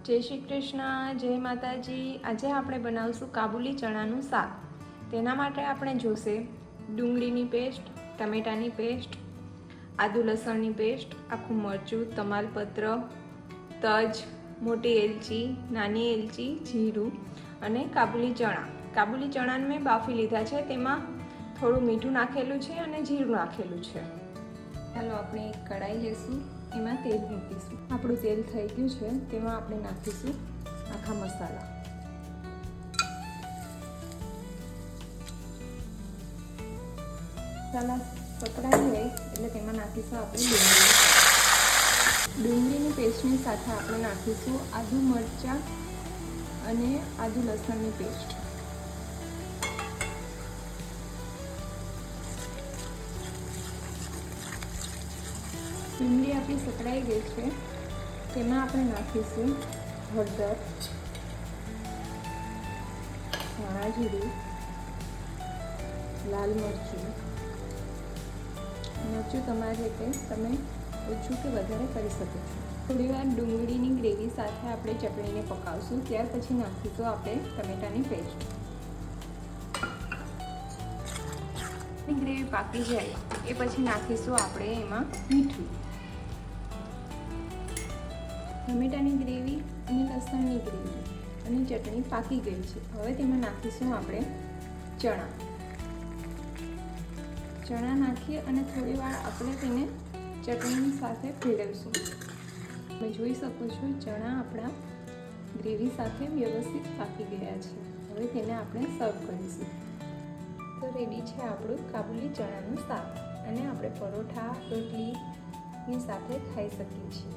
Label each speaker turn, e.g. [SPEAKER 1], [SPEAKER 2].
[SPEAKER 1] જય શ્રી કૃષ્ણ, જય માતાજી। આજે આપણે બનાવશું કાબુલી ચણાનું શાક। તેના માટે આપણે જોશે ડુંગળીની પેસ્ટ, ટમેટાની પેસ્ટ, આદુ લસણની પેસ્ટ, આખું મરચું, તમાલપત્ર, તજ, મોટી એલચી, નાની એલચી, જીરું અને કાબુલી ચણા। કાબુલી ચણાને મેં બાફી લીધા છે, તેમાં થોડું મીઠું નાખેલું છે અને જીરું નાખેલું છે। ચાલો આપણે એક કઢાઈ લેશું, એમાં તેલ મૂકીશું। આપણું તેલ થઈ ગયું છે, તેમાં આપણે નાખીશું આખા મસાલા। મસાલા પકડાઈ જાય એટલે તેમાં નાખીશું આપણે ડુંગળીની પેસ્ટની સાથે આપણે નાખીશું આદુ મરચાં અને આદુ લસણની પેસ્ટ। ડુંગળી આપણી સકડાઈ ગઈ છે, તેમાં આપણે નાખીશું હળદર, ધાણા જીરું, લાલ મરચું। મરચું તમારી રીતે તમે ઓછું કે વધારે કરી શકો છો। થોડી વાર ડુંગળીની ગ્રેવી સાથે આપણે ચટણીને પકાવશું, ત્યાર પછી નાખીશું આપણે ટમેટાની પેસ્ટ। ગ્રેવી પાકી જાય એ પછી નાખીશું આપણે એમાં મીઠું। ટમેટાની ગ્રેવી અને લસણની ગ્રેવી અને ચટણી પાકી ગઈ છે, હવે તેમાં નાખીશું આપણે ચણા નાખી અને થોડી વાર આપણે તેને ચટણીની સાથે ભેળવીશું। તમે જોઈ શકો છો ચણા આપણા ગ્રેવી સાથે વ્યવસ્થિત પાકી ગયા છે। હવે તેને આપણે સર્વ કરીશું। તો રેડી છે આપણું કાબુલી ચણાનું શાક, અને આપણે પરોઠા રોટલીની સાથે ખાઈ શકીએ છીએ।